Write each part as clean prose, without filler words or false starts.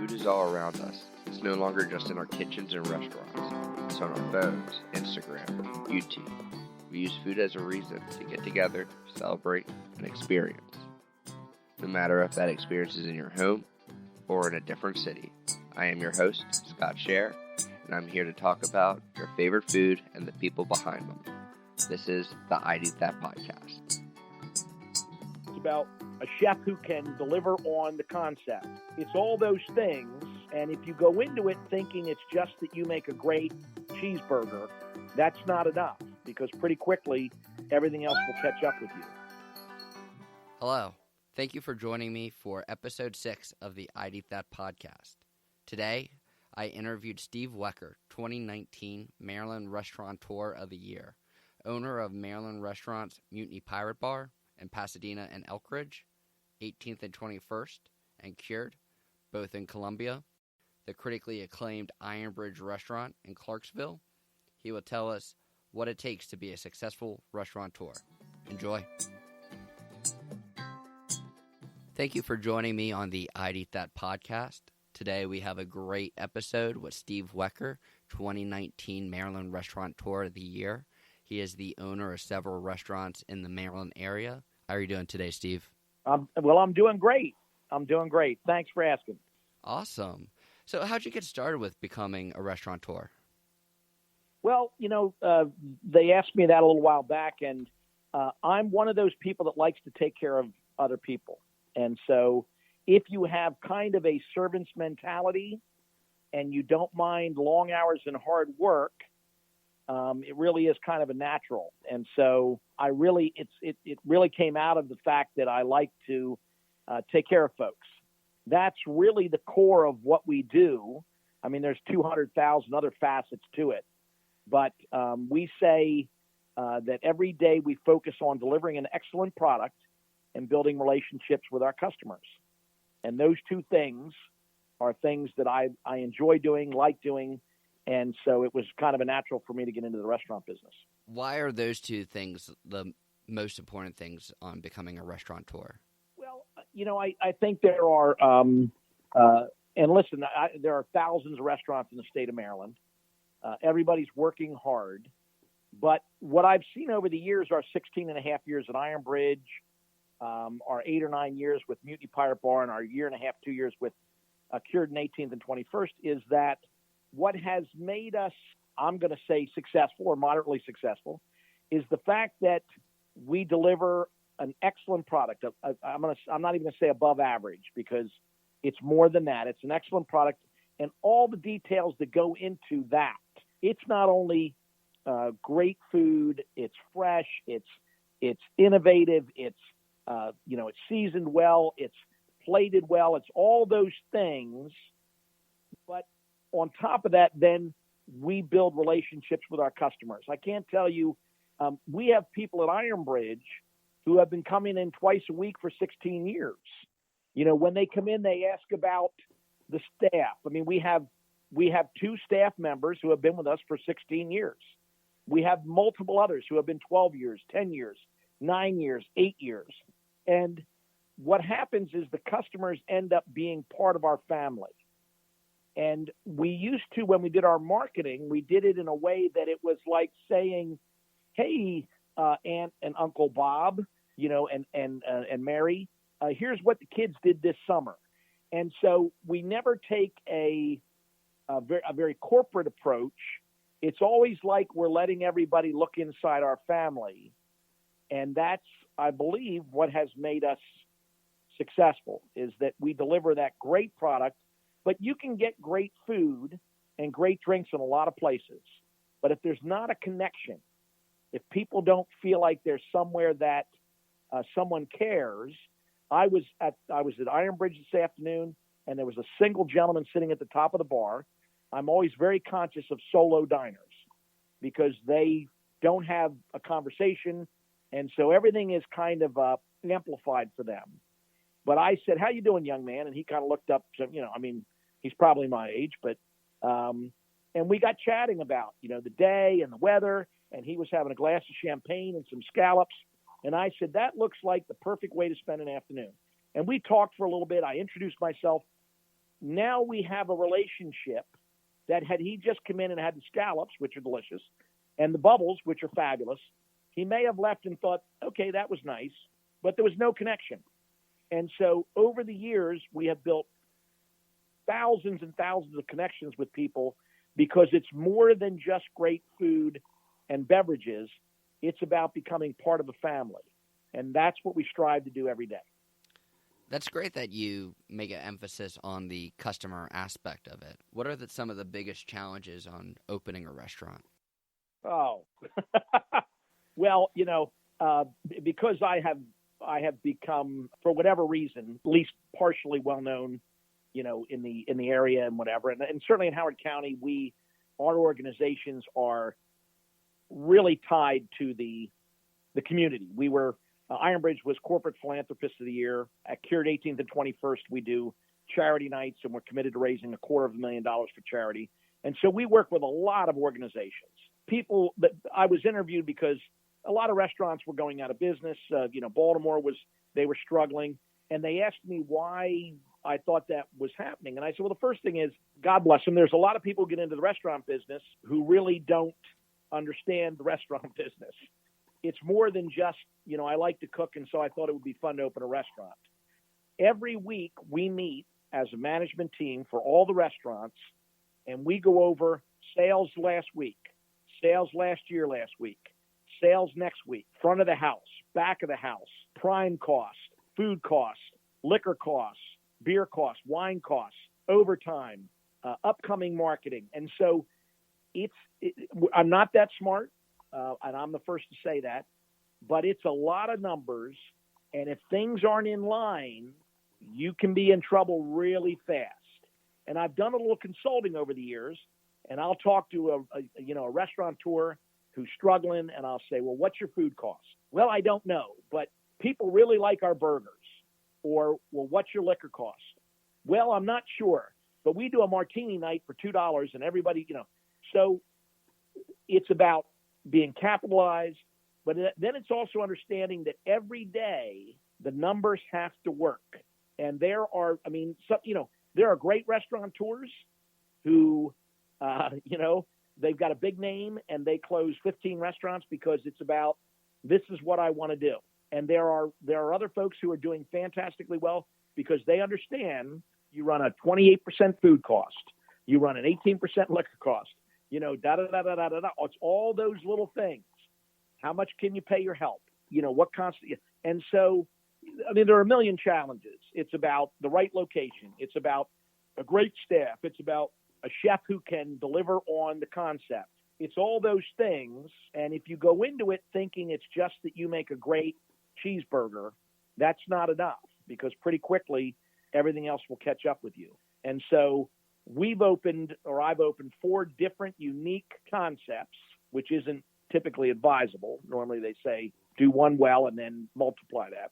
Food is all around us. It's no longer just in our kitchens and restaurants. It's on our phones, Instagram, YouTube. We use food as a reason to get together, celebrate, and experience. No matter if that experience is in your home or in a different city. I am your host, Scott Scher, and I'm here to talk about your favorite food and the people behind them. This is the I'd Eat That podcast. It's about a chef who can deliver on the concept. It's all those things, and if you go into it thinking it's just that you make a great cheeseburger, that's not enough, because pretty quickly everything else will catch up with you. Hello. Thank you for joining me for episode 6 of the I'd Eat That podcast. Today, I interviewed Steve Wecker, 2019 Maryland Restaurateur of the Year, owner of Maryland Restaurant's Mutiny Pirate Bar in Pasadena and Elkridge, 18th and 21st, and Cured, both in Columbia, the critically acclaimed Iron Bridge Restaurant in Clarksville. He will tell us what it takes to be a successful restaurateur. Enjoy. Thank you for joining me on the I'd Eat That podcast. Today we have a great episode with Steve Wecker, 2019 Maryland Restaurateur of the Year. He is the owner of several restaurants in the Maryland area. How are you doing today, Steve? I'm doing great. Thanks for asking. Awesome. So how'd you get started with becoming a restaurateur? Well, they asked me that a little while back, and I'm one of those people that likes to take care of other people. And so if you have kind of a servant's mentality and you don't mind long hours and hard work, it really is kind of a natural. And so it really came out of the fact that I like to take care of folks. That's really the core of what we do. I mean, there's 200,000 other facets to it, but we say that every day we focus on delivering an excellent product and building relationships with our customers. And those two things are things that I enjoy doing, like doing, and so it was kind of a natural for me to get into the restaurant business. Why are those two things the most important things on becoming a restaurateur? Well, I think there are, and listen, there are thousands of restaurants in the state of Maryland. Everybody's working hard. But what I've seen over the years, our 16 and a half years at Iron Bridge, our 8 or 9 years with Mutiny Pirate Bar, and our year and a half, 2 years with Cured in 18th and 21st, is that what has made us, I'm going to say successful or moderately successful, is the fact that we deliver an excellent product. I'm not even going to say above average, because it's more than that. It's an excellent product, and all the details that go into that. It's not only great food, it's fresh, it's innovative, it's seasoned well, it's plated well, it's all those things. But on top of that, then we build relationships with our customers. I can't tell you, we have people at Iron Bridge who have been coming in twice a week for 16 years. When they come in, they ask about the staff. I mean, we have 2 staff members who have been with us for 16 years. We have multiple others who have been 12 years, 10 years, 9 years, 8 years. And what happens is the customers end up being part of our family. And we used to, when we did our marketing, we did it in a way that it was like saying, hey, Aunt and Uncle Bob, and Mary, here's what the kids did this summer. And so we never take a very corporate approach. It's always like we're letting everybody look inside our family. And that's, I believe, what has made us successful, is that we deliver that great product. But you can get great food and great drinks in a lot of places. But if there's not a connection, if people don't feel like there's somewhere that someone cares. I was at Iron Bridge this afternoon, and there was a single gentleman sitting at the top of the bar. I'm always very conscious of solo diners because they don't have a conversation, and so everything is kind of amplified for them. But I said, "How you doing, young man?" And he kind of looked up. So, he's probably my age, but and we got chatting about the day and the weather, and he was having a glass of champagne and some scallops. And I said, that looks like the perfect way to spend an afternoon. And we talked for a little bit. I introduced myself. now we have a relationship that had he just come in and had the scallops, which are delicious, and the bubbles, which are fabulous, he may have left and thought, okay, that was nice, but there was no connection. And so over the years, we have built thousands and thousands of connections with people because it's more than just great food and beverages. It's about becoming part of a family. And that's what we strive to do every day. That's great that you make an emphasis on the customer aspect of it. What are some of the biggest challenges on opening a restaurant? Oh, well, because I have become, for whatever reason, at least partially well known, in the area and whatever, and certainly in Howard County, our organizations are really tied to the community. We were Ironbridge was Corporate Philanthropist of the Year. At Cured 18th and 21st, we do charity nights, and we're committed to raising $250,000 for charity. And so we work with a lot of organizations. People that I was interviewed because a lot of restaurants were going out of business. Baltimore they were struggling, and they asked me why I thought that was happening. And I said, well, the first thing is, God bless them. There's a lot of people who get into the restaurant business who really don't understand the restaurant business. It's more than just, I like to cook, and so I thought it would be fun to open a restaurant. Every week we meet as a management team for all the restaurants, and we go over sales last week, sales last week, sales next week, front of the house, back of the house, prime cost, food costs, liquor costs, beer costs, wine costs, overtime, upcoming marketing. And so I'm not that smart, and I'm the first to say that, but it's a lot of numbers, and if things aren't in line, you can be in trouble really fast. And I've done a little consulting over the years, and I'll talk to a restaurateur who's struggling, and I'll say, well, what's your food cost? Well, I don't know, but people really like our burgers. Or, well, what's your liquor cost? Well, I'm not sure, but we do a martini night for $2, and everybody, so it's about being capitalized, but then it's also understanding that every day the numbers have to work. And there are great restaurateurs who, they've got a big name and they close 15 restaurants because it's about, this is what I want to do. And there are other folks who are doing fantastically well because they understand you run a 28% food cost, you run an 18% liquor cost, It's all those little things. How much can you pay your help? What constant? And so, there are a million challenges. It's about the right location. It's about a great staff. It's about a chef who can deliver on the concept. It's all those things. And if you go into it thinking it's just that you make a great cheeseburger, that's not enough, because pretty quickly everything else will catch up with you. And so I've opened 4 different unique concepts, which isn't typically advisable. Normally they say do one well and then multiply that.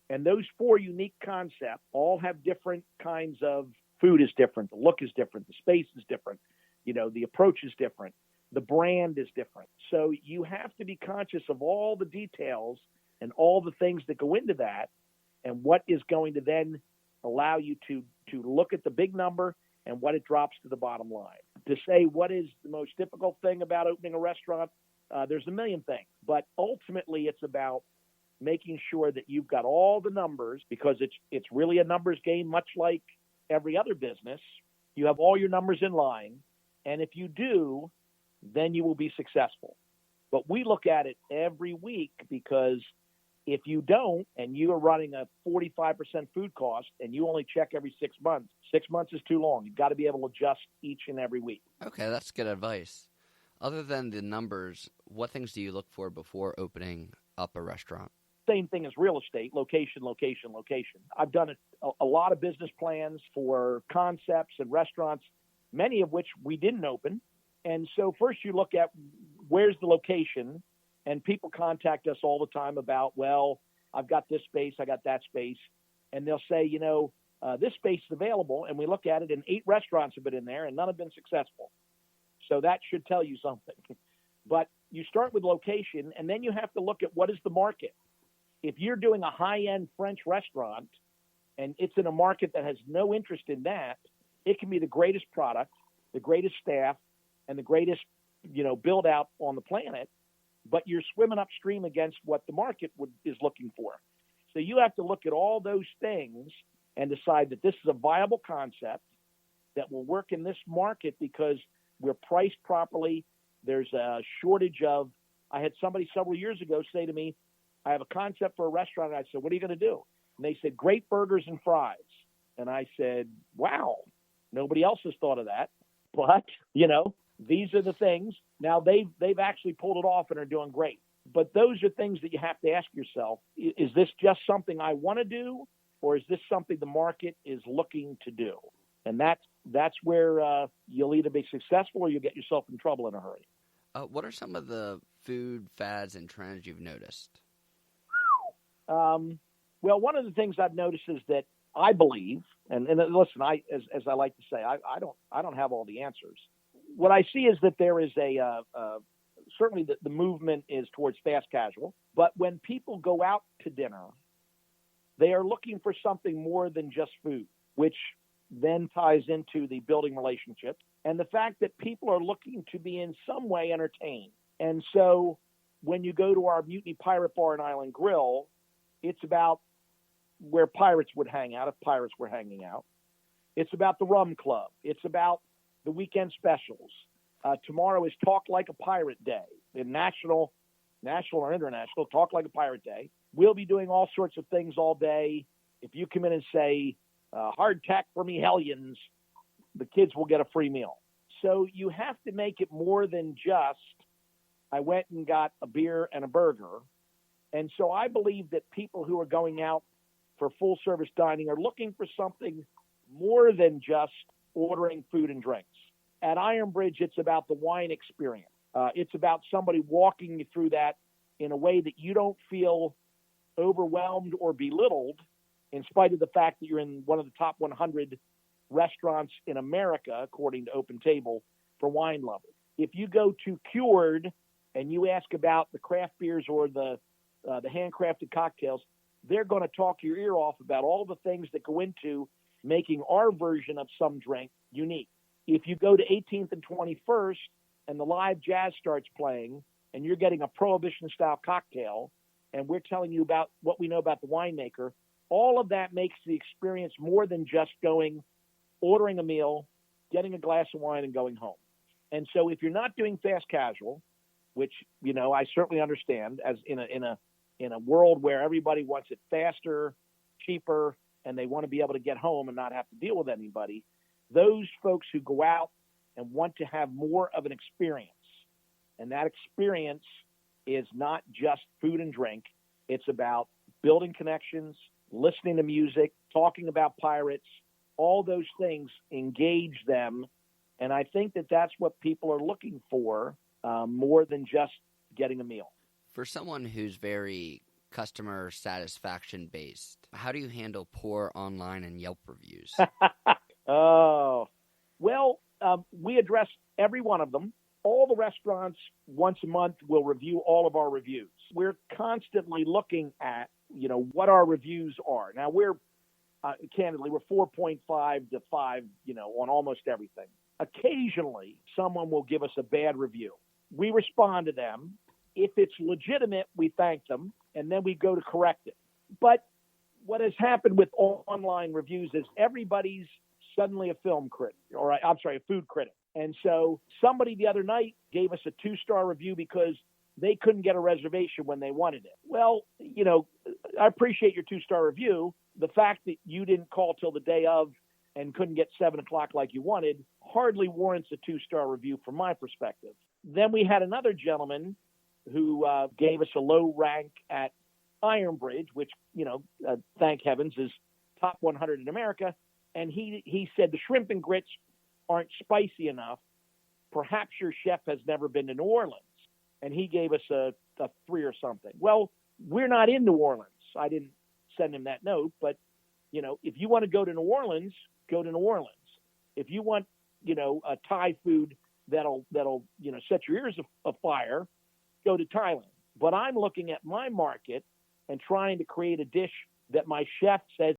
And those 4 unique concepts all have different kinds of food is different. The look is different. The space is different. The approach is different. The brand is different. So you have to be conscious of all the details and all the things that go into that, and what is going to then allow you to look at the big number and what it drops to the bottom line. To say what is the most difficult thing about opening a restaurant, there's a million things, but ultimately it's about making sure that you've got all the numbers, because it's really a numbers game, much like every other business. You have all your numbers in line, and if you do, then you will be successful. But we look at it every week, because if you don't, and you are running a 45% food cost and you only check every 6 months, 6 months is too long. You've got to be able to adjust each and every week. Okay, that's good advice. Other than the numbers, what things do you look for before opening up a restaurant? Same thing as real estate, location, location, location. I've done a lot of business plans for concepts and restaurants, many of which we didn't open. And so first you look at where's the location, and people contact us all the time about, well, I've got this space, I got that space. And they'll say, this space is available. And we look at it, and 8 restaurants have been in there and none have been successful. So that should tell you something. But you start with location, and then you have to look at what is the market. If you're doing a high-end French restaurant and it's in a market that has no interest in that, It can be the greatest product, the greatest staff, and the greatest, build out on the planet, but you're swimming upstream against what the market is looking for. So you have to look at all those things and decide that this is a viable concept that will work in this market because we're priced properly. There's a shortage of, I had somebody several years ago say to me, I have a concept for a restaurant. And I said, what are you going to do? And they said, great burgers and fries. And I said, wow, nobody else has thought of that. But, these are the things. Now they've actually pulled it off and are doing great. But those are things that you have to ask yourself. Is this just something I want to do, or is this something the market is looking to do? And that's where you'll either be successful or you'll get yourself in trouble in a hurry. What are some of the food fads and trends you've noticed? Well, one of the things I've noticed is that I believe, and listen, as I like to say, I don't have all the answers. What I see is that there is certainly the movement is towards fast casual, but when people go out to dinner, they are looking for something more than just food, which then ties into the building relationships and the fact that people are looking to be in some way entertained. And so when you go to our Mutiny Pirate Bar and Island Grill, it's about where pirates would hang out if pirates were hanging out. It's about the rum club. It's about the weekend specials. Tomorrow is Talk Like a Pirate Day, in national or international, Talk Like a Pirate Day. We'll be doing all sorts of things all day. If you come in and say, hardtack for me hellions, the kids will get a free meal. So you have to make it more than just, I went and got a beer and a burger. And so I believe that people who are going out for full service dining are looking for something more than just ordering food and drinks. At Ironbridge, it's about the wine experience. It's about somebody walking you through that in a way that you don't feel overwhelmed or belittled, in spite of the fact that you're in one of the top 100 restaurants in America, according to Open Table, for wine lovers. If you go to Cured and you ask about the craft beers or the handcrafted cocktails, they're going to talk your ear off about all the things that go into making our version of some drink unique. If you go to 18th and 21st and the live jazz starts playing and you're getting a Prohibition-style cocktail and we're telling you about what we know about the winemaker, all of that makes the experience more than just ordering a meal, getting a glass of wine, and going home. And so if you're not doing fast casual, which, I certainly understand, as in a world where everybody wants it faster, cheaper, and they want to be able to get home and not have to deal with anybody, those folks who go out and want to have more of an experience, and that experience is not just food and drink, it's about building connections, listening to music, talking about pirates, all those things engage them. And I think that that's what people are looking for, more than just getting a meal. For someone who's very customer satisfaction based, how do you handle poor online and Yelp reviews? Oh, well, we address every one of them. All the restaurants once a month will review all of our reviews. We're constantly looking at, what our reviews are. Now we're, candidly, we're 4.5 to 5, on almost everything. Occasionally, someone will give us a bad review. We respond to them. If it's legitimate, we thank them, and then we go to correct it. But what has happened with online reviews is everybody's suddenly a film critic, a food critic. And so somebody the other night gave us a 2-star review because they couldn't get a reservation when they wanted it. Well, I appreciate your 2-star review. The fact that you didn't call till the day of and couldn't get 7 o'clock like you wanted hardly warrants a 2-star review from my perspective. Then we had another gentleman who gave us a low rank at Ironbridge, which, thank heavens, is top 100 in America. And he said the shrimp and grits aren't spicy enough. Perhaps your chef has never been to New Orleans. And he gave us a 3 or something. Well, we're not in New Orleans. I didn't send him that note. But, if you want to go to New Orleans, go to New Orleans. If you want, a Thai food that'll set your ears afire, go to Thailand. But I'm looking at my market and trying to create a dish that my chef says